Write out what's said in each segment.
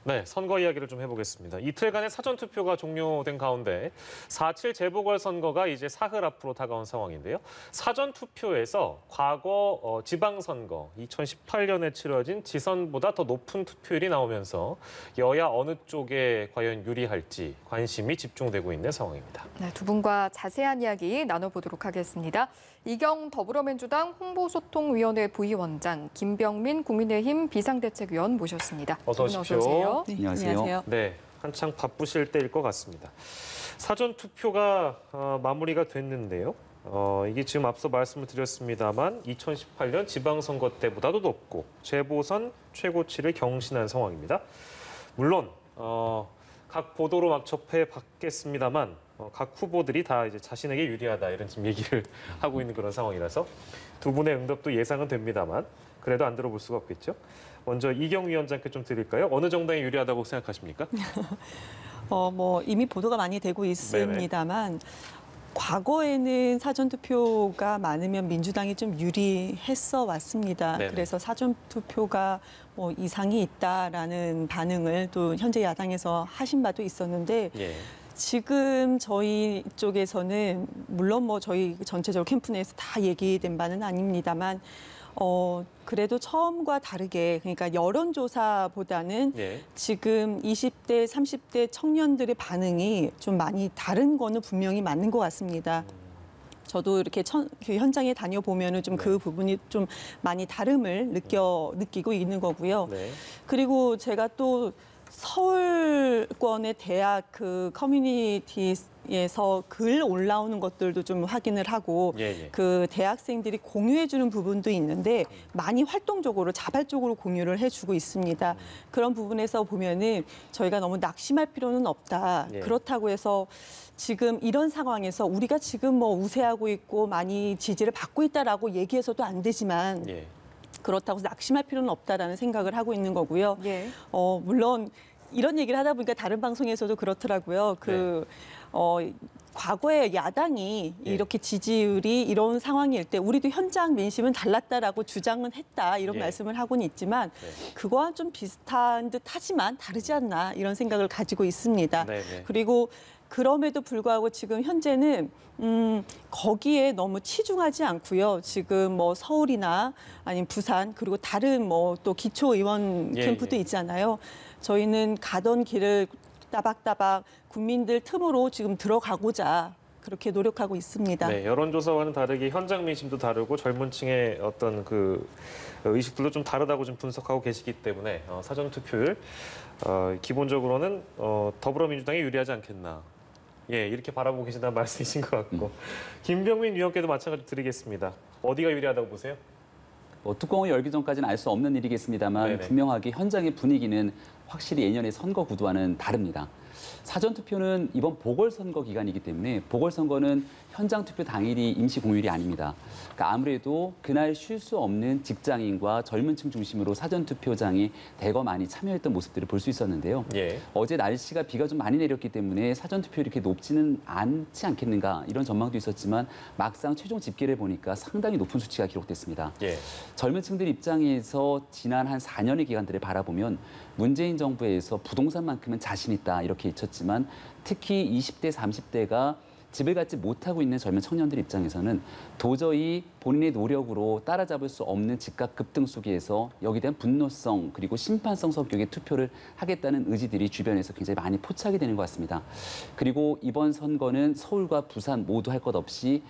네, 선거 이야기를 좀 해보겠습니다. 이틀간의 사전투표가 종료된 가운데 4.7 재보궐선거가 이제 사흘 앞으로 다가온 상황인데요. 사전투표에서 과거 지방선거 2018년에 치러진 지선보다 더 높은 투표율이 나오면서 여야 어느 쪽에 과연 유리할지 관심이 집중되고 있는 상황입니다. 네, 두 분과 자세한 이야기 나눠보도록 하겠습니다. 이경 더불어민주당 홍보소통위원회 부위원장, 김병민 국민의힘 비상대책위원 모셨습니다. 어서 오십시오. 네, 안녕하세요. 네, 한창 바쁘실 때일 것 같습니다. 사전투표가 마무리가 됐는데요. 이게 지금 앞서 말씀을 드렸습니다만 2018년 지방선거 때보다도 높고 재보선 최고치를 경신한 상황입니다. 물론 각 보도로 막 접해봤겠습니다만 각 후보들이 다 이제 자신에게 유리하다 이런 지금 얘기를 하고 있는 그런 상황이라서 두 분의 응답도 예상은 됩니다만 그래도 안 들어볼 수가 없겠죠. 먼저 이경 위원장께 좀 드릴까요? 어느 정당이 유리하다고 생각하십니까? 이미 보도가 많이 되고 있습니다만 과거에는 사전투표가 많으면 민주당이 좀 유리했어 왔습니다. 네네. 그래서 사전투표가 이상이 있다라는 반응을 또 현재 야당에서 하신 바도 있었는데 예. 지금 저희 쪽에서는 물론 저희 전체적으로 캠프 내에서 다 얘기된 바는 아닙니다만 그래도 처음과 다르게 그러니까 여론조사보다는 예. 지금 20대, 30대 청년들의 반응이 좀 많이 다른 거는 분명히 맞는 것 같습니다. 저도 이렇게 그 현장에 다녀보면은 좀 그 부분이 좀 많이 다름을 느끼고 있는 거고요. 네. 그리고 제가 또 서울권의 대학 그 커뮤니티에서 글 올라오는 것들도 좀 확인을 하고 그 대학생들이 공유해주는 부분도 있는데 많이 활동적으로 자발적으로 공유를 해주고 있습니다. 그런 부분에서 보면은 저희가 너무 낙심할 필요는 없다. 그렇다고 해서 지금 이런 상황에서 우리가 지금 우세하고 있고 많이 지지를 받고 있다라고 얘기해서도 안 되지만 그렇다고 낙심할 필요는 없다라는 생각을 하고 있는 거고요. 물론 이런 얘기를 하다 보니까 다른 방송에서도 그렇더라고요. 과거에 야당이 이렇게 지지율이 이런 상황일 때 우리도 현장 민심은 달랐다라고 주장은 했다 이런 말씀을 하고는 있지만 그거와 좀 비슷한 듯 하지만 다르지 않나 이런 생각을 가지고 있습니다. 그리고 그럼에도 불구하고 지금 현재는 거기에 너무 치중하지 않고요. 지금 서울이나 아니면 부산 그리고 다른 또 기초의원 캠프도 있잖아요. 저희는 가던 길을 따박따박 국민들 틈으로 지금 들어가고자 그렇게 노력하고 있습니다. 네, 여론조사와는 다르게 현장 민심도 다르고 젊은 층의 어떤 그 의식들도 좀 다르다고 좀 분석하고 계시기 때문에 사전투표율 기본적으로는 더불어민주당이 유리하지 않겠나. 예, 이렇게 바라보고 계신다는 말씀이신 것 같고. 김병민 위원께도 마찬가지로 드리겠습니다. 어디가 유리하다고 보세요? 뚜껑을 열기 전까지는 알 수 없는 일이겠습니다만 분명하게 현장의 분위기는 확실히 예년의 선거 구도와는 다릅니다. 사전투표는 이번 보궐선거 기간이기 때문에 보궐선거는 현장 투표 당일이 임시 공휴일이 아닙니다. 그러니까 아무래도 그날 쉴 수 없는 직장인과 젊은 층 중심으로 사전투표장에 대거 많이 참여했던 모습들을 볼 수 있었는데요. 어제 날씨가 비가 좀 많이 내렸기 때문에 사전투표율이 이렇게 높지는 않지 않겠는가 이런 전망도 있었지만 막상 최종 집계를 보니까 상당히 높은 수치가 기록됐습니다. 젊은 층들 입장에서 지난 한 4년의 기간들을 바라보면 문재인 정부에서 부동산만큼은 자신 있다 이렇게 잊혔지만 특히 20대, 30대가 집을 갖지 못하고 있는 젊은 청년들 입장에서는 도저히 본인의 노력으로 따라잡을 수 없는 집값 급등 속에서 여기에 대한 분노성 그리고 심판성 성격의 투표를 하겠다는 의지들이 주변에서 굉장히 많이 포착이 되는 것 같습니다. 그리고 이번 선거는 서울과 부산 모두 할 것 없이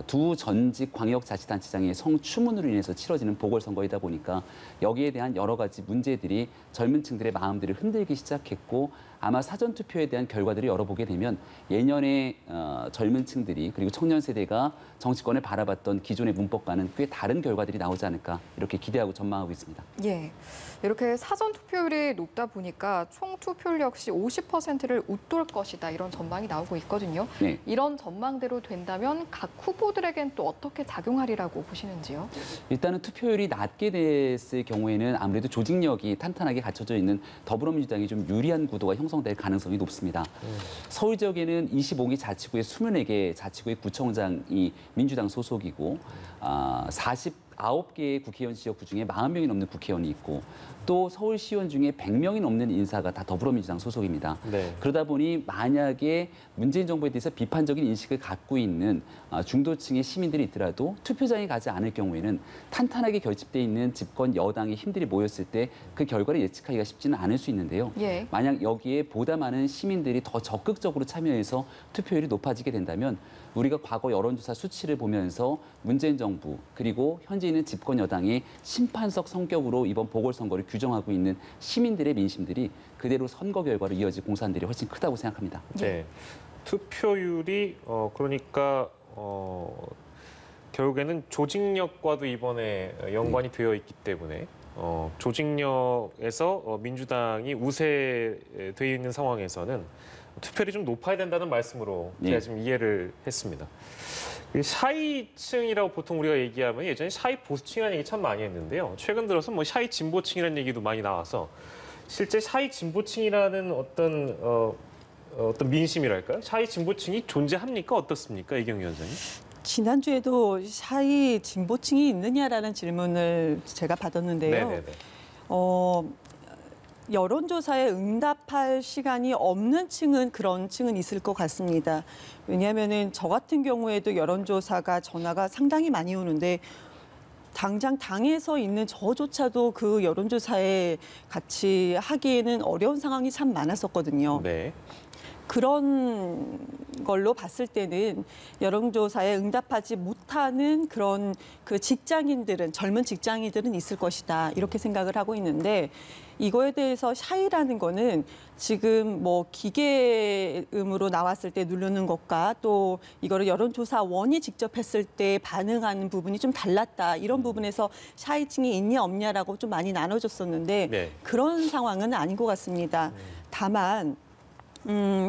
두 전직 광역자치단체장의 성추문으로 인해서 치러지는 보궐선거이다 보니까 여기에 대한 여러 가지 문제들이 젊은 층들의 마음들을 흔들기 시작했고 아마 사전투표에 대한 결과들을 열어보게 되면 예년의 젊은 층들이 그리고 청년 세대가 정치권을 바라봤던 기존의 문법과는 꽤 다른 결과들이 나오지 않을까 이렇게 기대하고 전망하고 있습니다. 이렇게 사전투표율이 높다 보니까 총 투표율 역시 50%를 웃돌 것이다 이런 전망이 나오고 있거든요. 이런 전망대로 된다면 각 후보들에겐 또 어떻게 작용하리라고 보시는지요? 일단은 투표율이 낮게 됐을 경우에는 아무래도 조직력이 탄탄하게 갖춰져 있는 더불어민주당이 좀 유리한 구도가 형성될 가능성이 높습니다. 서울 지역에는 25개 자치구의 24개 자치구의 구청장이 민주당 소속이고 49 9개의 국회의원 지역구 중에 40명이 넘는 국회의원이 있고 또 서울시의원 중에 100명이 넘는 인사가 다 더불어민주당 소속입니다. 네. 그러다 보니 만약에 문재인 정부에 대해서 비판적인 인식을 갖고 있는 중도층의 시민들이 있더라도 투표장에 가지 않을 경우에는 탄탄하게 결집돼 있는 집권 여당의 힘들이 모였을 때 그 결과를 예측하기가 쉽지는 않을 수 있는데요. 예. 만약 여기에 보다 많은 시민들이 더 적극적으로 참여해서 투표율이 높아지게 된다면 우리가 과거 여론조사 수치를 보면서 문재인 정부 그리고 현재 있는 집권 여당의 심판석 성격으로 이번 보궐선거를 규정하고 있는 시민들의 민심들이 그대로 선거 결과로 이어질 공산들이 훨씬 크다고 생각합니다. 네. 투표율이 그러니까 결국에는 조직력과도 이번에 연관이 되어 있기 때문에 조직력에서 민주당이 우세되어 있는 상황에서는 투표율이 좀 높아야 된다는 말씀으로 제가 지금 이해를 했습니다. 샤이층이라고 보통 우리가 얘기하면 예전에 샤이 보수층이라는 얘기 참 많이 했는데요. 최근 들어서 뭐 샤이 진보층이라는 얘기도 많이 나와서 실제 샤이 진보층이라는 어떤 민심이랄까요? 샤이 진보층이 존재합니까? 어떻습니까? 이경 위원장님? 지난주에도 샤이 진보층이 있느냐라는 질문을 제가 받았는데요. 네네네. 여론조사에 응답할 시간이 없는 층은 그런 층은 있을 것 같습니다. 왜냐하면은 저 같은 경우에도 여론조사가 전화가 상당히 많이 오는데 당장 당에서 있는 저조차도 그 여론조사에 같이 하기에는 어려운 상황이 참 많았었거든요. 네. 그런 걸로 봤을 때는 여론조사에 응답하지 못하는 그런 그 직장인들은 젊은 직장인들은 있을 것이다 이렇게 생각을 하고 있는데 이거에 대해서 샤이라는 거는 지금 뭐 기계음으로 나왔을 때 누르는 것과 또 이거를 여론조사원이 직접 했을 때 반응하는 부분이 좀 달랐다 이런 부분에서 샤이층이 있냐 없냐라고 좀 많이 나눠졌었는데 네. 그런 상황은 아닌 것 같습니다. 다만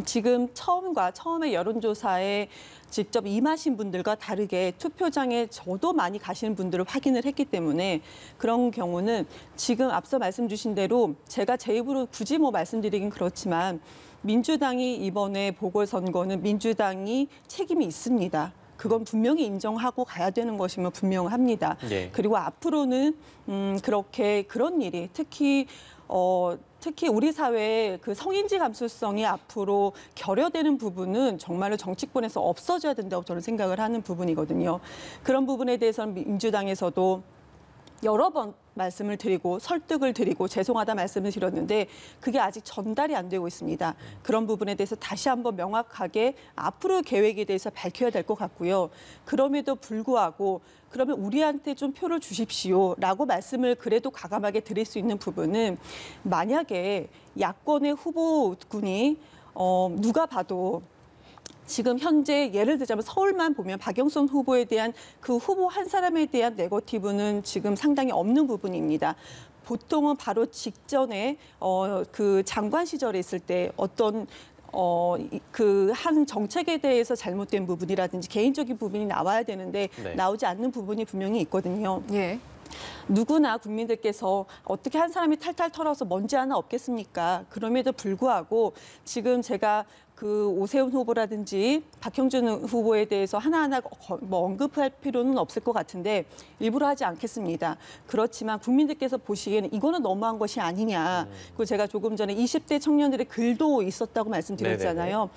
지금 처음에 여론조사에 직접 임하신 분들과 다르게 투표장에 저도 많이 가시는 분들을 확인을 했기 때문에 그런 경우는 지금 앞서 말씀 주신 대로 제가 제 입으로 굳이 뭐 말씀드리긴 그렇지만 민주당이 이번에 보궐선거는 민주당이 책임이 있습니다. 그건 분명히 인정하고 가야 되는 것이면 분명합니다. 네. 그리고 앞으로는 그런 일이 특히 우리 사회의 그 성인지 감수성이 앞으로 결여되는 부분은 정말로 정치권에서 없어져야 된다고 저는 생각을 하는 부분이거든요. 그런 부분에 대해서는 민주당에서도 여러 번 말씀을 드리고 설득을 드리고 죄송하다 말씀을 드렸는데 그게 아직 전달이 안 되고 있습니다. 그런 부분에 대해서 다시 한번 명확하게 앞으로 계획에 대해서 밝혀야 될 것 같고요. 그럼에도 불구하고 그러면 우리한테 좀 표를 주십시오라고 말씀을 그래도 과감하게 드릴 수 있는 부분은 만약에 야권의 후보군이 누가 봐도 지금 현재 예를 들자면 서울만 보면 박영선 후보에 대한 그 후보 한 사람에 대한 네거티브는 지금 상당히 없는 부분입니다. 보통은 바로 직전에 그 장관 시절에 있을 때 어떤 그 한 정책에 대해서 잘못된 부분이라든지 개인적인 부분이 나와야 되는데 네. 나오지 않는 부분이 분명히 있거든요. 예. 누구나 국민들께서 어떻게 한 사람이 탈탈 털어서 먼지 하나 없겠습니까? 그럼에도 불구하고 지금 제가 그 오세훈 후보라든지 박형준 후보에 대해서 하나하나 뭐 언급할 필요는 없을 것 같은데 일부러 하지 않겠습니다. 그렇지만 국민들께서 보시기에는 이거는 너무한 것이 아니냐. 그리고 제가 조금 전에 20대 청년들의 글도 있었다고 말씀드렸잖아요.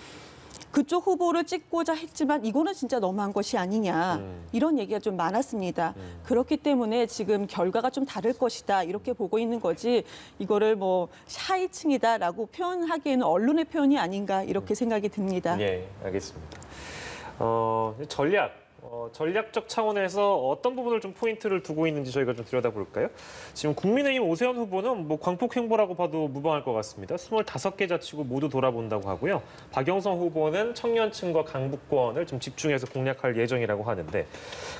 그쪽 후보를 찍고자 했지만 이거는 진짜 너무한 것이 아니냐. 이런 얘기가 좀 많았습니다. 그렇기 때문에 지금 결과가 좀 다를 것이다. 이렇게 보고 있는 거지 이거를 뭐 샤이층이다라고 표현하기에는 언론의 표현이 아닌가 이렇게 생각이 듭니다. 네, 알겠습니다. 전략적 차원에서 어떤 부분을 좀 포인트를 두고 있는지 저희가 좀 들여다볼까요? 지금 국민의힘 오세훈 후보는 뭐 광폭 행보라고 봐도 무방할 것 같습니다. 25개 자치구 모두 돌아본다고 하고요. 박영선 후보는 청년층과 강북권을 좀 집중해서 공략할 예정이라고 하는데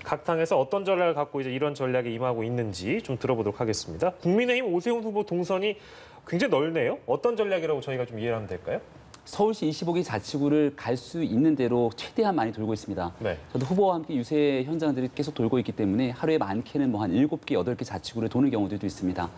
각 당에서 어떤 전략을 갖고 이제 이런 전략에 임하고 있는지 좀 들어보도록 하겠습니다. 국민의힘 오세훈 후보 동선이 굉장히 넓네요. 어떤 전략이라고 저희가 좀 이해를 하면 될까요? 서울시 25개 자치구를 갈 수 있는 대로 최대한 많이 돌고 있습니다. 네. 저도 후보와 함께 유세 현장들이 계속 돌고 있기 때문에 하루에 많게는 뭐 한 7개, 8개 자치구를 도는 경우들도 있습니다.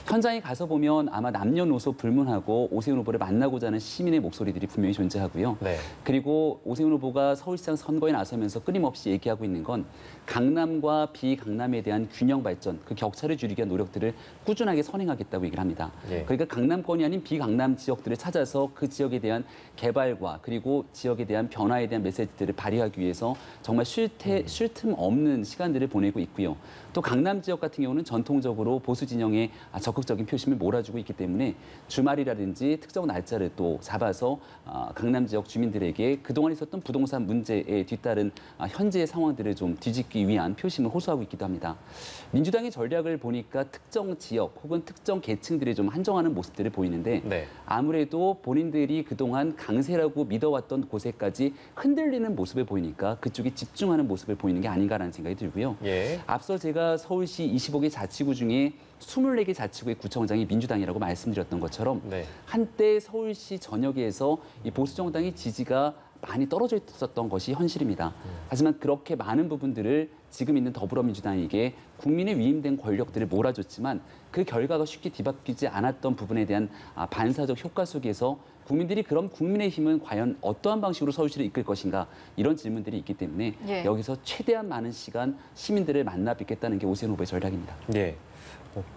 현장에 가서 보면 아마 남녀노소 불문하고 오세훈 후보를 만나고자 하는 시민의 목소리들이 분명히 존재하고요. 네. 그리고 오세훈 후보가 서울시장 선거에 나서면서 끊임없이 얘기하고 있는 건 강남과 비강남에 대한 균형 발전, 그 격차를 줄이기 위한 노력들을 꾸준하게 선행하겠다고 얘기를 합니다. 예. 그러니까 강남권이 아닌 비강남 지역들을 찾아서 그 지역에 대한 개발과 그리고 지역에 대한 변화에 대한 메시지들을 발휘하기 위해서 정말 쉴 틈 없는 시간들을 보내고 있고요. 또 강남 지역 같은 경우는 전통적으로 보수 진영에 적극적인 표심을 몰아주고 있기 때문에 주말이라든지 특정 날짜를 또 잡아서 강남 지역 주민들에게 그동안 있었던 부동산 문제에 뒤따른 현재의 상황들을 좀 뒤집기 위한 표심을 호소하고 있기도 합니다. 민주당의 전략을 보니까 특정 지역 혹은 특정 계층들이 좀 한정하는 모습들을 보이는데 네. 아무래도 본인들이 그동안 강세라고 믿어왔던 곳에까지 흔들리는 모습을 보이니까 그쪽에 집중하는 모습을 보이는 게 아닌가라는 생각이 들고요. 예. 앞서 제가 서울시 25개 자치구 중에 24개 자치구의 구청장이 민주당이라고 말씀드렸던 것처럼 네. 한때 서울시 전역에서 이 보수 정당의 지지가 많이 떨어져 있었던 것이 현실입니다. 하지만 그렇게 많은 부분들을 지금 있는 더불어민주당에게 국민의 위임된 권력들을 몰아줬지만 그 결과가 쉽게 뒤바뀌지 않았던 부분에 대한 반사적 효과 속에서 국민들이 그럼 국민의힘은 과연 어떠한 방식으로 서울시를 이끌 것인가 이런 질문들이 있기 때문에 예. 여기서 최대한 많은 시간 시민들을 만나 뵙겠다는 게 오세훈 후보의 전략입니다. 예.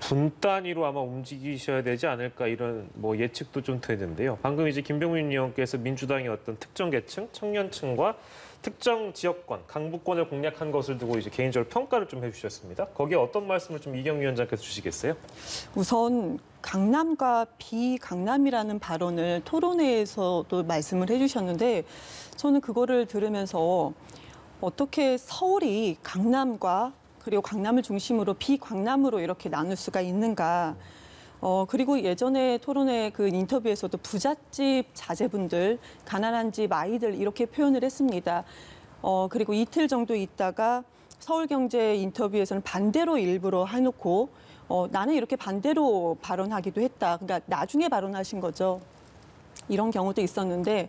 분 단위로 아마 움직이셔야 되지 않을까 이런 뭐 예측도 좀 되는데요. 방금 이제 김병민 의원께서 민주당의 어떤 특정 계층, 청년층과 특정 지역권, 강북권을 공략한 것을 두고 이제 개인적으로 평가를 좀 해주셨습니다. 거기에 어떤 말씀을 좀 이경 위원장께서 주시겠어요? 우선 강남과 비강남이라는 발언을 토론회에서도 말씀을 해주셨는데 저는 그거를 들으면서 어떻게 서울이 강남과 그리고 강남을 중심으로 비강남으로 이렇게 나눌 수가 있는가. 그리고 예전에 토론회 그 인터뷰에서도 부잣집 자제분들, 가난한 집 아이들 이렇게 표현을 했습니다. 그리고 이틀 정도 있다가 서울경제 인터뷰에서는 반대로 일부러 해놓고 나는 이렇게 반대로 발언하기도 했다. 그러니까 나중에 발언하신 거죠. 이런 경우도 있었는데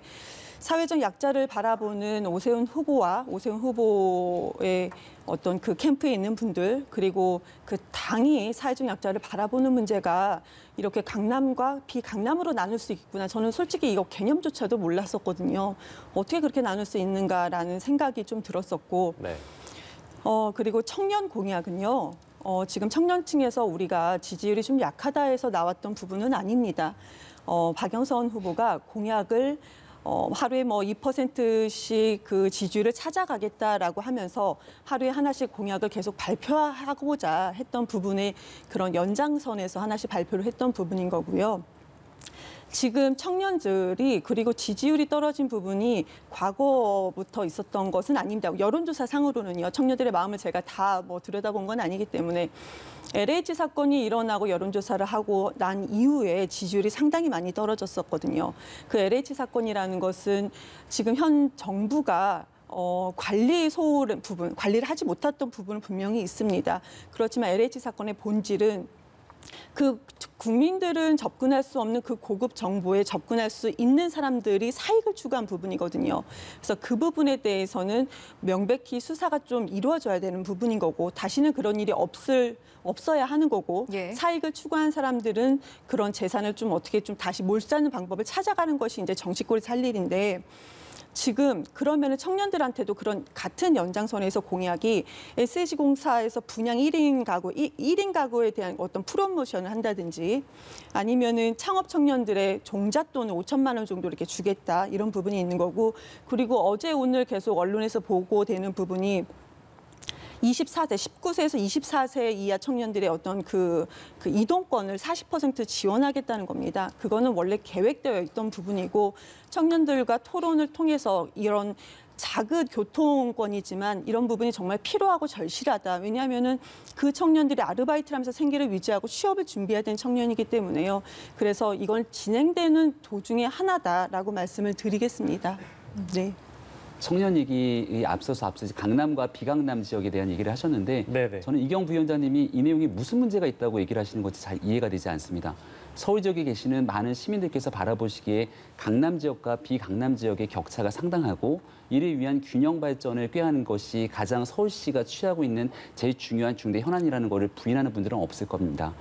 사회적 약자를 바라보는 오세훈 후보와 오세훈 후보의 어떤 그 캠프에 있는 분들 그리고 그 당이 사회적 약자를 바라보는 문제가 이렇게 강남과 비강남으로 나눌 수 있구나. 저는 솔직히 이거 개념조차도 몰랐었거든요. 어떻게 그렇게 나눌 수 있는가라는 생각이 좀 들었었고 네. 그리고 청년 공약은요. 지금 청년층에서 우리가 지지율이 좀 약하다 해서 나왔던 부분은 아닙니다. 박영선 후보가 공약을 하루에 뭐 2%씩 그 지지율을 찾아가겠다라고 하면서 하루에 하나씩 공약을 계속 발표하고자 했던 부분의 그런 연장선에서 하나씩 발표를 했던 부분인 거고요. 지금 청년들이 그리고 지지율이 떨어진 부분이 과거부터 있었던 것은 아닙니다. 여론조사 상으로는요. 청년들의 마음을 제가 다 뭐 들여다본 건 아니기 때문에 LH 사건이 일어나고 여론조사를 하고 난 이후에 지지율이 상당히 많이 떨어졌었거든요. 그 LH 사건이라는 것은 지금 현 정부가 관리 소홀한 부분, 관리를 하지 못했던 부분은 분명히 있습니다. 그렇지만 LH 사건의 본질은 그 국민들은 접근할 수 없는 그 고급 정보에 접근할 수 있는 사람들이 사익을 추구한 부분이거든요. 그래서 그 부분에 대해서는 명백히 수사가 좀 이루어져야 되는 부분인 거고 다시는 그런 일이 없어야 하는 거고 예. 사익을 추구한 사람들은 그런 재산을 좀 어떻게 좀 다시 몰수하는 방법을 찾아가는 것이 이제 정치권이 살 일인데 지금 그러면은 청년들한테도 그런 같은 연장선에서 공약이 SH공사에서 분양 1인 가구, 1인 가구에 대한 어떤 프로모션을 한다든지 아니면은 창업 청년들의 종잣돈을 5천만 원 정도 이렇게 주겠다 이런 부분이 있는 거고 그리고 어제 오늘 계속 언론에서 보고되는 부분이 24세, 19세에서 24세 이하 청년들의 어떤 그 이동권을 40% 지원하겠다는 겁니다. 그거는 원래 계획되어 있던 부분이고 청년들과 토론을 통해서 이런 작은 교통권이지만 이런 부분이 정말 필요하고 절실하다. 왜냐하면은 그 청년들이 아르바이트를 하면서 생계를 유지하고 취업을 준비해야 되는 청년이기 때문에요. 그래서 이건 진행되는 도중에 하나다라고 말씀을 드리겠습니다. 네. 청년 얘기 앞서서 강남과 비강남 지역에 대한 얘기를 하셨는데 네네. 저는 이경 부위원장님이 이 내용이 무슨 문제가 있다고 얘기를 하시는 건지 잘 이해가 되지 않습니다. 서울 지역에 계시는 많은 시민들께서 바라보시기에 강남 지역과 비강남 지역의 격차가 상당하고 이를 위한 균형 발전을 꾀하는 것이 가장 서울시가 취하고 있는 제일 중요한 중대 현안이라는 것을 부인하는 분들은 없을 겁니다.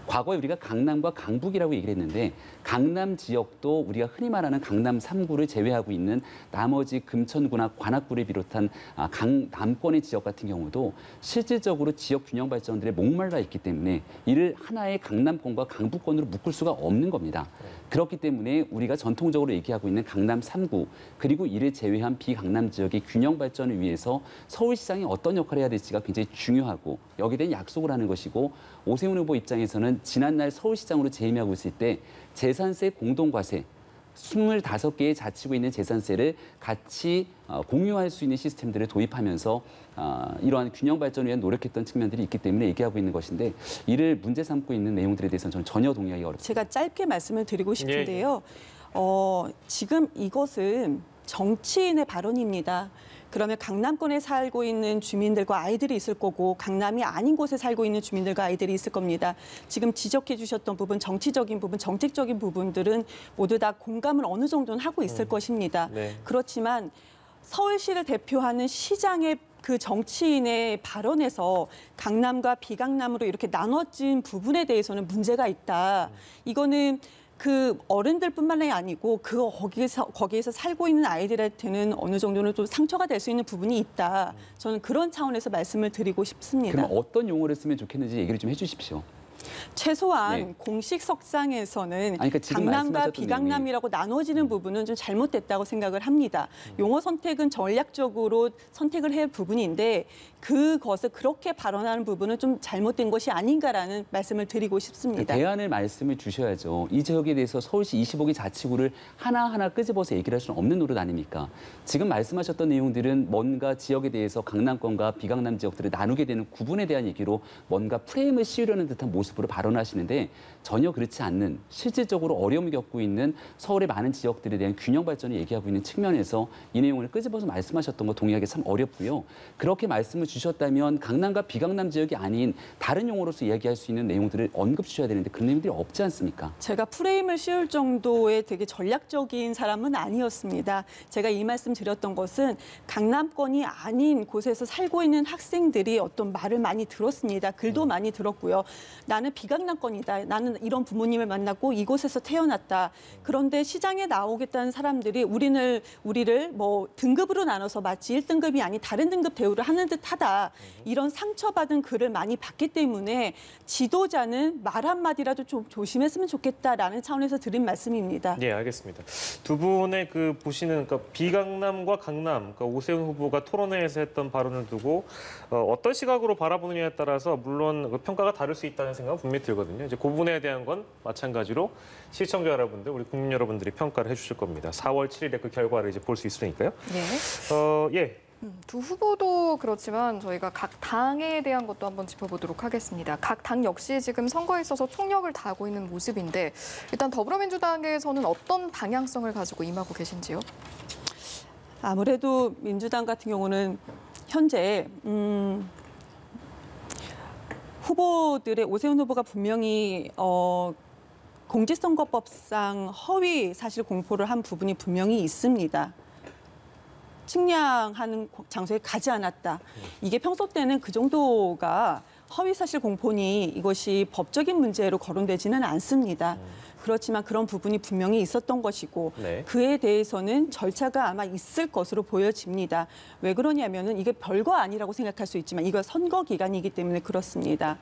과거에 우리가 강남과 강북이라고 얘기를 했는데 강남 지역도 우리가 흔히 말하는 강남 3구를 제외하고 있는 나머지 금천구나 관악구를 비롯한 강남권의 지역 같은 경우도 실질적으로 지역 균형 발전들에 목말라 있기 때문에 이를 하나의 강남권과 강북권으로 묶을 수가 없는 겁니다. 그렇기 때문에 우리가 전통적으로 얘기하고 있는 강남 3구 그리고 이를 제외한 비강남 지역의 균형 발전을 위해서 서울시장이 어떤 역할을 해야 될지가 굉장히 중요하고 여기에 대한 약속을 하는 것이고 오세훈 후보 입장에서는 지난날 서울시장으로 재임하고 있을 때 재산세 공동과세 25개의 자치구에 있는 재산세를 같이 공유할 수 있는 시스템들을 도입하면서 이러한 균형 발전을 위한 노력했던 측면들이 있기 때문에 얘기하고 있는 것인데 이를 문제 삼고 있는 내용들에 대해서는 저는 전혀 동의하기 어렵습니다. 제가 짧게 말씀을 드리고 싶은데요. 지금 이것은 정치인의 발언입니다. 그러면 강남권에 살고 있는 주민들과 아이들이 있을 거고 강남이 아닌 곳에 살고 있는 주민들과 아이들이 있을 겁니다. 지금 지적해 주셨던 부분, 정치적인 부분, 정책적인 부분들은 모두 다 공감을 어느 정도는 하고 있을 것입니다. 네. 그렇지만 서울시를 대표하는 시장의 그 정치인의 발언에서 강남과 비강남으로 이렇게 나눠진 부분에 대해서는 문제가 있다. 이거는 그 어른들뿐만이 아니고 거기에서 살고 있는 아이들한테는 어느 정도는 좀 상처가 될 수 있는 부분이 있다. 저는 그런 차원에서 말씀을 드리고 싶습니다. 그럼 어떤 용어를 쓰면 좋겠는지 얘기를 좀 해주십시오. 최소한 네. 공식 석상에서는 그러니까 지금 강남과 말씀하셨던 비강남이라고 나눠지는 부분은 좀 잘못됐다고 생각을 합니다. 용어 선택은 전략적으로 선택을 할 부분인데 그것을 그렇게 발언하는 부분은 좀 잘못된 것이 아닌가라는 말씀을 드리고 싶습니다. 대안을 말씀을 주셔야죠. 이 지역에 대해서 서울시 25개 자치구를 하나하나 끄집어서 얘기를 할 수는 없는 노릇 아닙니까? 지금 말씀하셨던 내용들은 뭔가 지역에 대해서 강남권과 비강남 지역들을 나누게 되는 구분에 대한 얘기로 뭔가 프레임을 씌우려는 듯한 모습으로 발언하시는데 전혀 그렇지 않는 실질적으로 어려움을 겪고 있는 서울의 많은 지역들에 대한 균형 발전을 얘기하고 있는 측면에서 이 내용을 끄집어서 말씀하셨던 거 동의하기 참 어렵고요. 그렇게 말씀을 주셨다면 강남과 비강남 지역이 아닌 다른 용어로서 이야기할 수 있는 내용들을 언급 주셔야 되는데 그런 내용들이 없지 않습니까? 제가 프레임을 씌울 정도의 되게 전략적인 사람은 아니었습니다. 제가 이 말씀 드렸던 것은 강남권이 아닌 곳에서 살고 있는 학생들이 어떤 말을 많이 들었습니다. 글도 많이 들었고요. 나는 비강남권이다. 나는 이런 부모님을 만났고 이곳에서 태어났다. 그런데 시장에 나오겠다는 사람들이 우리를 뭐 등급으로 나눠서 마치 1등급이 아닌 다른 등급 대우를 하는 듯하다. 이런 상처받은 글을 많이 봤기 때문에 지도자는 말 한마디라도 좀 조심했으면 좋겠다라는 차원에서 드린 말씀입니다. 네, 알겠습니다. 두 분의 그 보시는 그러니까 비강남과 강남, 그러니까 오세훈 후보가 토론회에서 했던 발언을 두고 어떤 시각으로 바라보느냐에 따라서 물론 그 평가가 다를 수 있다는 생각은 분명히 들거든요. 이제 그 부분에 대한 건 마찬가지로 시청자 여러분들, 우리 국민 여러분들이 평가를 해주실 겁니다. 4월 7일에 그 결과를 이제 볼 수 있으니까요. 네. 예. 두 후보도 그렇지만 저희가 각 당에 대한 것도 한번 짚어보도록 하겠습니다. 각 당 역시 지금 선거에 있어서 총력을 다하고 있는 모습인데 일단 더불어민주당에서는 어떤 방향성을 가지고 임하고 계신지요? 아무래도 민주당 같은 경우는 현재 후보들의 오세훈 후보가 분명히 공직선거법상 허위 사실 공포를 한 부분이 분명히 있습니다. 측량하는 장소에 가지 않았다. 이게 평소 때는 그 정도가 허위사실 공포니 이것이 법적인 문제로 거론되지는 않습니다. 그렇지만 그런 부분이 분명히 있었던 것이고 네. 그에 대해서는 절차가 아마 있을 것으로 보여집니다. 왜 그러냐면은 이게 별거 아니라고 생각할 수 있지만 이거 선거 기간이기 때문에 그렇습니다.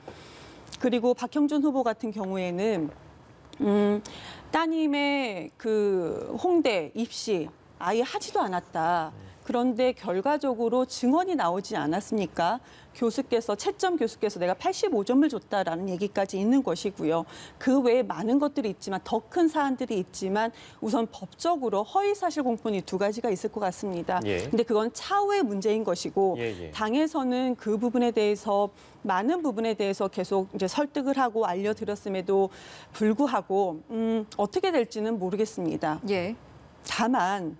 그리고 박형준 후보 같은 경우에는 따님의 그 홍대 입시 아예 하지도 않았다. 그런데 결과적으로 증언이 나오지 않았습니까? 채점 교수께서 내가 85점을 줬다라는 얘기까지 있는 것이고요. 그 외에 많은 것들이 있지만 더 큰 사안들이 있지만 우선 법적으로 허위사실 공포는 두 가지가 있을 것 같습니다. 근데 그건 차후의 문제인 것이고 당에서는 그 부분에 대해서 많은 부분에 대해서 계속 이제 설득을 하고 알려드렸음에도 불구하고 어떻게 될지는 모르겠습니다. 다만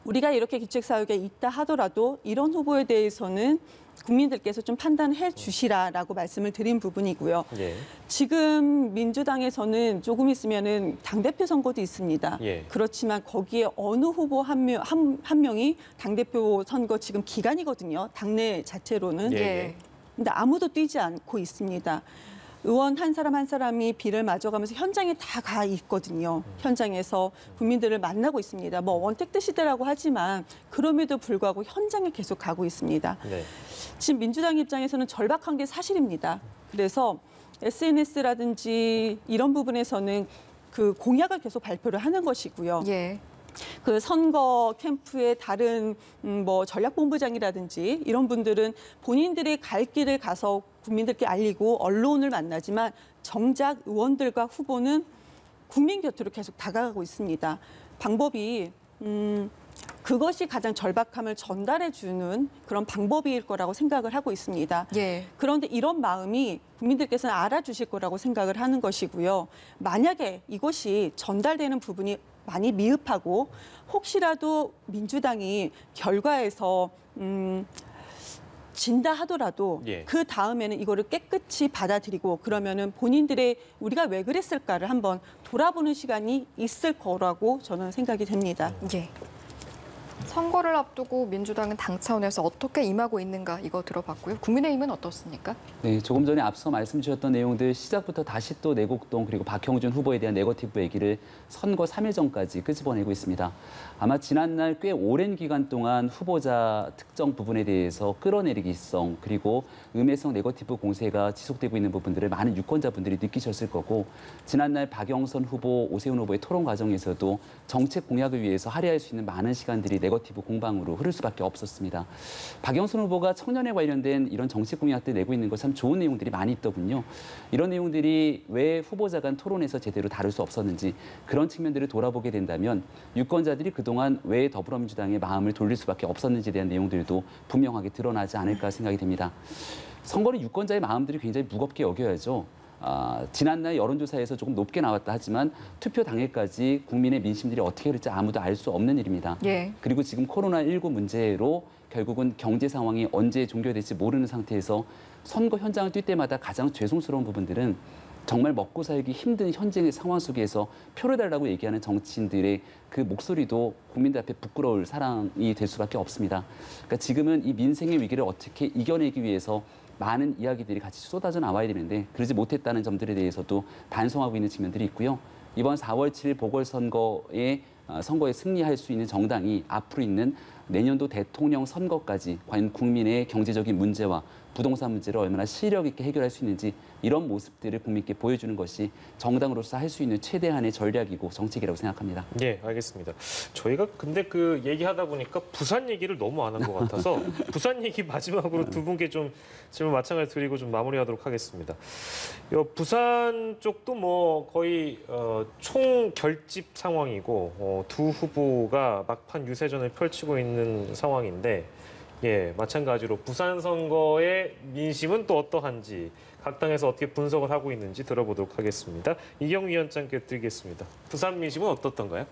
우리가 이렇게 기책사유가 있다 하더라도 이런 후보에 대해서는 국민들께서 좀 판단해 주시라라고 말씀을 드린 부분이고요. 예. 지금 민주당에서는 조금 있으면은 당대표 선거도 있습니다. 예. 그렇지만 거기에 어느 후보 한 명이 당대표 선거 지금 기간이거든요. 당내 자체로는. 예. 근데 아무도 뛰지 않고 있습니다. 의원 한 사람 한 사람이 비를 맞아가면서 현장에 다 가 있거든요. 현장에서 국민들을 만나고 있습니다. 뭐 원택트 시대라고 하지만 그럼에도 불구하고 현장에 계속 가고 있습니다. 네. 지금 민주당 입장에서는 절박한 게 사실입니다. 그래서 SNS라든지 이런 부분에서는 그 공약을 계속 발표를 하는 것이고요. 예. 그 선거 캠프의 다른 뭐 전략본부장이라든지 이런 분들은 본인들이 갈 길을 가서 국민들께 알리고 언론을 만나지만 정작 의원들과 후보는 국민 곁으로 계속 다가가고 있습니다. 방법이 그것이 가장 절박함을 전달해 주는 그런 방법일 거라고 생각을 하고 있습니다. 예. 그런데 이런 마음이 국민들께서는 알아주실 거라고 생각을 하는 것이고요. 만약에 이것이 전달되는 부분이 많이 미흡하고 혹시라도 민주당이 결과에서 진다 하더라도 예. 그 다음에는 이거를 깨끗이 받아들이고 그러면은 본인들의 우리가 왜 그랬을까를 한번 돌아보는 시간이 있을 거라고 저는 생각이 됩니다. 예. 선거를 앞두고 민주당은 당 차원에서 어떻게 임하고 있는가 이거 들어봤고요. 국민의힘은 어떻습니까? 네, 조금 전에 앞서 말씀 주셨던 내용들 시작부터 다시 또 내곡동 그리고 박형준 후보에 대한 네거티브 얘기를 선거 3일 전까지 끄집어내고 있습니다. 아마 지난날 꽤 오랜 기간 동안 후보자 특정 부분에 대해서 끌어내리기성 그리고 음해성 네거티브 공세가 지속되고 있는 부분들을 많은 유권자분들이 느끼셨을 거고 지난날 박영선 후보, 오세훈 후보의 토론 과정에서도 정책 공약을 위해서 할애할 수 있는 많은 시간들이 네거티브 공방으로 흐를 수밖에 없었습니다. 박영선 후보가 청년에 관련된 이런 정책 공약들 내고 있는 거 참 좋은 내용들이 많이 있더군요. 이런 내용들이 왜 후보자 간 토론에서 제대로 다룰 수 없었는지 그런 측면들을 돌아보게 된다면 유권자들이 그동안 왜 더불어민주당의 마음을 돌릴 수밖에 없었는지에 대한 내용들도 분명하게 드러나지 않을까 생각이 됩니다. 선거는 유권자의 마음들이 굉장히 무겁게 여겨야죠. 지난날 여론조사에서 조금 높게 나왔다 하지만 투표 당일까지 국민의 민심들이 어떻게 될지 아무도 알 수 없는 일입니다. 예. 그리고 지금 코로나19 문제로 결국은 경제 상황이 언제 종결될지 모르는 상태에서 선거 현장을 뛸 때마다 가장 죄송스러운 부분들은 정말 먹고 살기 힘든 현재의 상황 속에서 표를 달라고 얘기하는 정치인들의 그 목소리도 국민들 앞에 부끄러울 사랑이 될 수밖에 없습니다. 그러니까 지금은 이 민생의 위기를 어떻게 이겨내기 위해서 많은 이야기들이 같이 쏟아져 나와야 되는데 그러지 못했다는 점들에 대해서도 반성하고 있는 측면들이 있고요. 이번 4월 7일 보궐선거에 선거에 승리할 수 있는 정당이 앞으로 있는 내년도 대통령 선거까지 과연 국민의 경제적인 문제와 부동산 문제를 얼마나 실력 있게 해결할 수 있는지 이런 모습들을 국민께 보여주는 것이 정당으로서 할 수 있는 최대한의 전략이고 정책이라고 생각합니다. 예, 알겠습니다. 저희가 근데 그 얘기하다 보니까 부산 얘기를 너무 안 한 것 같아서 부산 얘기 마지막으로 두 분께 좀 질문 마찬가지 드리고 좀 마무리하도록 하겠습니다. 부산 쪽도 뭐 거의 총 결집 상황이고 두 후보가 막판 유세전을 펼치고 있는 상황인데 예, 마찬가지로 부산 선거의 민심은 또 어떠한지 각 당에서 어떻게 분석을 하고 있는지 들어보도록 하겠습니다. 이경 위원장께 드리겠습니다. 부산 민심은 어떻던가요?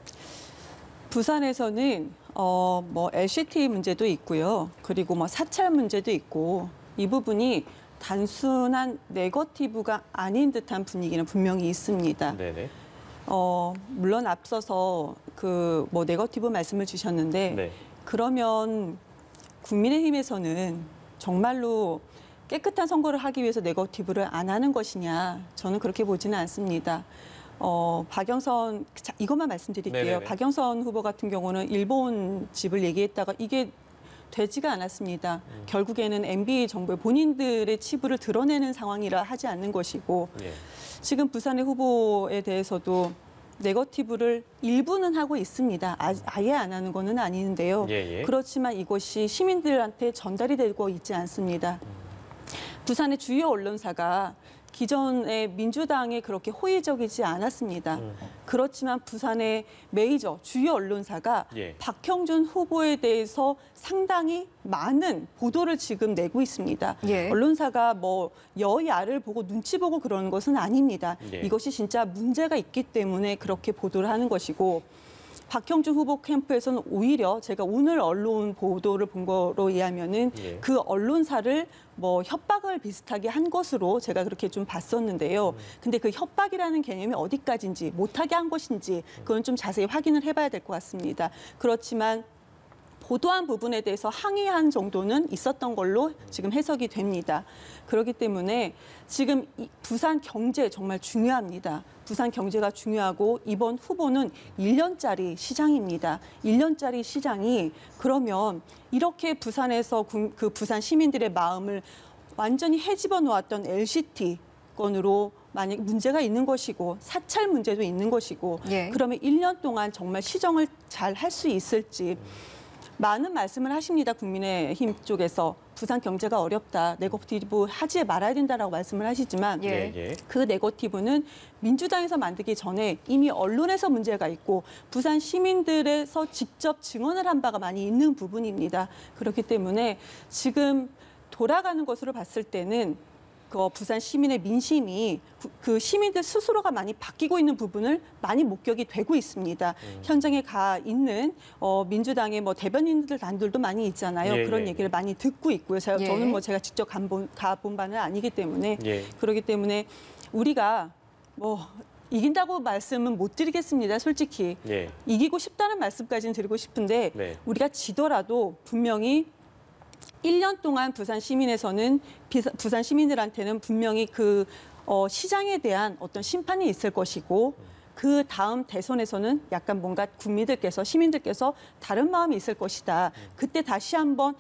부산에서는 뭐 LCT 문제도 있고요. 그리고 뭐 사찰 문제도 있고 이 부분이 단순한 네거티브가 아닌 듯한 분위기는 분명히 있습니다. 네네. 물론 앞서서 그 뭐 네거티브 말씀을 주셨는데 네. 그러면 국민의힘에서는 정말로 깨끗한 선거를 하기 위해서 네거티브를 안 하는 것이냐 저는 그렇게 보지는 않습니다. 박영선 이것만 말씀드릴게요. 네네네. 박영선 후보 같은 경우는 일본 집을 얘기했다가 이게 되지가 않았습니다. 결국에는 MB 정부의 본인들의 치부를 드러내는 상황이라 하지 않는 것이고 예. 지금 부산의 후보에 대해서도 네거티브를 일부는 하고 있습니다. 아예 안 하는 거는 아닌데요. 예, 예. 그렇지만 이것이 시민들한테 전달이 되고 있지 않습니다. 부산의 주요 언론사가 기존의 민주당에 그렇게 호의적이지 않았습니다. 그렇지만 부산의 메이저 주요 언론사가 예. 박형준 후보에 대해서 상당히 많은 보도를 지금 내고 있습니다. 예. 언론사가 뭐 여야를 보고 눈치 보고 그러는 것은 아닙니다. 예. 이것이 진짜 문제가 있기 때문에 그렇게 보도를 하는 것이고 박형준 후보 캠프에서는 오히려 제가 오늘 언론 보도를 본 거로 의하면은 그 언론사를 뭐 협박을 비슷하게 한 것으로 제가 그렇게 좀 봤었는데요. 근데 그 협박이라는 개념이 어디까지인지 못하게 한 것인지 그건 좀 자세히 확인을 해봐야 될 것 같습니다. 그렇지만 보도한 부분에 대해서 항의한 정도는 있었던 걸로 지금 해석이 됩니다. 그렇기 때문에 지금 부산 경제 정말 중요합니다. 부산 경제가 중요하고 이번 후보는 1년짜리 시장입니다. 1년짜리 시장이 그러면 이렇게 부산에서 그 부산 시민들의 마음을 완전히 헤집어 놓았던 LCT 건으로 만약 문제가 있는 것이고 사찰 문제도 있는 것이고 그러면 1년 동안 정말 시정을 잘 할 수 있을지 많은 말씀을 하십니다. 국민의힘 쪽에서 부산 경제가 어렵다, 네거티브 하지 말아야 된다라고 말씀을 하시지만 그 네거티브는 민주당에서 만들기 전에 이미 언론에서 문제가 있고 부산 시민들에서 직접 증언을 한 바가 많이 있는 부분입니다. 그렇기 때문에 지금 돌아가는 것으로 봤을 때는 그 부산 시민의 민심이 그 시민들 스스로가 많이 바뀌고 있는 부분을 많이 목격이 되고 있습니다. 현장에 가 있는 민주당의 뭐 대변인들 단들도 많이 있잖아요. 그런 얘기를 많이 듣고 있고요. 저는 뭐 제가 직접 가본 바는 아니기 때문에 그렇기 때문에 우리가 뭐 이긴다고 말씀은 못 드리겠습니다. 솔직히 이기고 싶다는 말씀까지는 드리고 싶은데 우리가 지더라도 분명히 1년 동안 부산 시민에서는 부산 시민들한테는 분명히 그 시장에 대한 어떤 심판이 있을 것이고 그 다음 대선에서는 약간 뭔가 국민들께서 시민들께서 다른 마음이 있을 것이다. 그때 다시 한번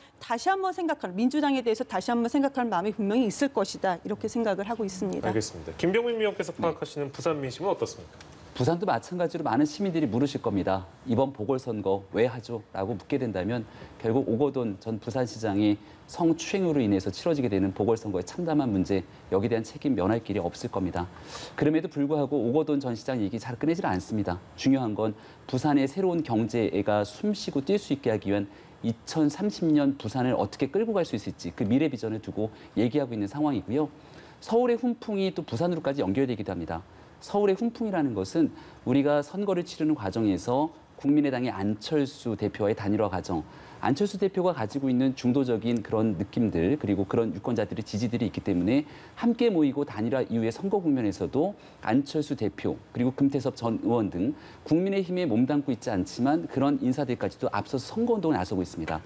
생각하는 민주당에 대해서 다시 한번 생각하는 마음이 분명히 있을 것이다. 이렇게 생각을 하고 있습니다. 알겠습니다. 김병민 위원께서 파악하시는 부산 민심은 어떻습니까? 부산도 마찬가지로 많은 시민들이 물으실 겁니다. 이번 보궐선거 왜 하죠? 라고 묻게 된다면 결국 오거돈 전 부산시장이 성추행으로 인해서 치러지게 되는 보궐선거에 참담한 문제, 여기에 대한 책임 면할 길이 없을 겁니다. 그럼에도 불구하고 오거돈 전 시장 얘기 잘 끊이질 않습니다. 중요한 건 부산의 새로운 경제가 숨쉬고 뛸 수 있게 하기 위한 2030년 부산을 어떻게 끌고 갈 수 있을지 그 미래 비전을 두고 얘기하고 있는 상황이고요. 서울의 훈풍이 또 부산으로까지 연결되기도 합니다. 서울의 훈풍이라는 것은 우리가 선거를 치르는 과정에서 국민의당의 안철수 대표와의 단일화 과정, 안철수 대표가 가지고 있는 중도적인 그런 느낌들 그리고 그런 유권자들의 지지들이 있기 때문에 함께 모이고 단일화 이후의 선거 국면에서도 안철수 대표 그리고 금태섭 전 의원 등 국민의힘에 몸담고 있지 않지만 그런 인사들까지도 앞서서 선거운동에 나서고 있습니다.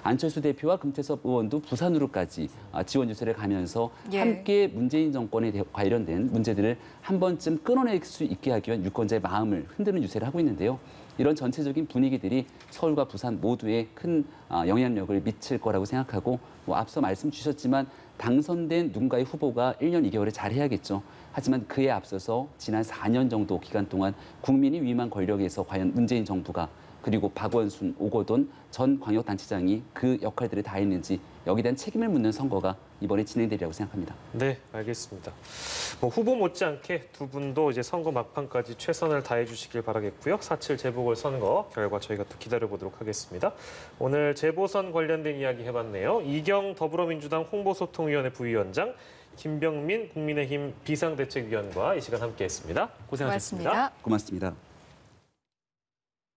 안철수 대표와 금태섭 의원도 부산으로까지 지원 유세를 가면서 함께 문재인 정권에 관련된 문제들을 한 번쯤 끊어낼 수 있게 하기 위한 유권자의 마음을 흔드는 유세를 하고 있는데요. 이런 전체적인 분위기들이 서울과 부산 모두에 큰 영향력을 미칠 거라고 생각하고 앞서 말씀 주셨지만 당선된 누군가의 후보가 1년 2개월을 잘해야겠죠. 하지만 그에 앞서서 지난 4년 정도 기간 동안 국민이 위임한 권력에서 과연 문재인 정부가 그리고 박원순, 오거돈 전 광역단체장이 그 역할들을 다 했는지 여기에 대한 책임을 묻는 선거가 이번에 진행되리라고 생각합니다. 네, 알겠습니다. 후보 못지않게 두 분도 이제 선거 막판까지 최선을 다해 주시길 바라겠고요. 4.7 재보궐선거 결과 저희가 또 기다려보도록 하겠습니다. 오늘 재보선 관련된 이야기 해봤네요. 이경 더불어민주당 홍보소통위원회 부위원장, 김병민 국민의힘 비상대책위원과 이 시간 함께했습니다. 고생하셨습니다. 고맙습니다. 고맙습니다.